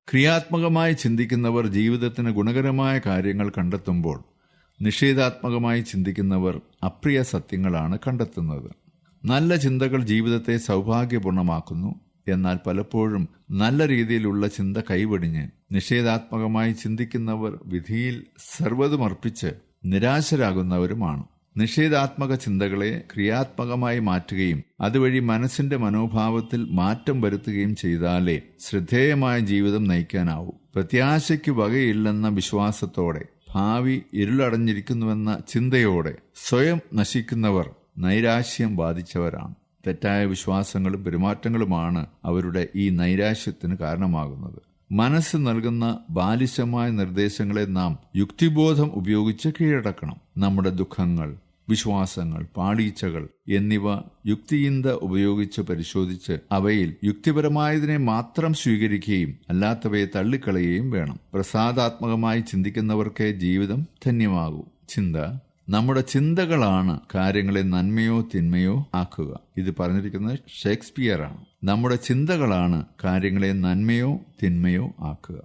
ക്രിയാത്മകമായി ചിന്തിക്കുന്നവർ ജീവിതത്തിന് ഗുണകരമായ കാര്യങ്ങൾ കണ്ടെത്തുമ്പോൾ, നിഷേധാത്മകമായി ചിന്തിക്കുന്നവർ അപ്രിയ സത്യങ്ങളാണ് കണ്ടെത്തുന്നത്. നല്ല ചിന്തകൾ ജീവിതത്തെ സൗഭാഗ്യപൂർണമാക്കുന്നു. എന്നാൽ പലപ്പോഴും നല്ല രീതിയിലുള്ള ചിന്ത കൈവെടിഞ്ഞ് നിഷേധാത്മകമായി ചിന്തിക്കുന്നവർ വിധിയിൽ സർവ്വതുമർപ്പിച്ച് നിരാശരാകുന്നവരുമാണ്. നിഷേധാത്മക ചിന്തകളെ ക്രിയാത്മകമായി മാറ്റുകയും അതുവഴി മനസ്സിന്റെ മനോഭാവത്തിൽ മാറ്റം വരുത്തുകയും ചെയ്താലേ ശ്രദ്ധേയമായ ജീവിതം നയിക്കാനാവൂ. പ്രത്യാശയ്ക്ക് വകയില്ലെന്ന വിശ്വാസത്തോടെ, ഭാവി ഇരുളടഞ്ഞിരിക്കുന്നുവെന്ന ചിന്തയോടെ സ്വയം നശിക്കുന്നവർ നൈരാശ്യം ബാധിച്ചവരാണ്. തെറ്റായ വിശ്വാസങ്ങളും പെരുമാറ്റങ്ങളുമാണ് അവരുടെ ഈ നൈരാശ്യത്തിന് കാരണമാകുന്നത്. മനസ്സ് നൽകുന്ന ബാലിശമായ നിർദ്ദേശങ്ങളെ നാം യുക്തിബോധം ഉപയോഗിച്ച് കീഴടക്കണം. നമ്മുടെ ദുഃഖങ്ങൾ, വിശ്വാസങ്ങൾ, പാളീച്ചകൾ എന്നിവ യുക്തിചിന്ത ഉപയോഗിച്ച് പരിശോധിച്ച് അവയിൽ യുക്തിപരമായതിനെ മാത്രം സ്വീകരിക്കുകയും അല്ലാത്തവയെ തള്ളിക്കളയുകയും വേണം. പ്രസാദാത്മകമായി ചിന്തിക്കുന്നവർക്കേ ജീവിതം ധന്യമാകൂ. ചിന്ത: നമ്മുടെ ചിന്തകളാണ് കാര്യങ്ങളെ നന്മയോ തിന്മയോ ആക്കുക. ഇത് പറഞ്ഞിരിക്കുന്നത് ഷേക്സ്പിയറാണ്. നമ്മുടെ ചിന്തകളാണ് കാര്യങ്ങളെ നന്മയോ തിന്മയോ ആക്കുക.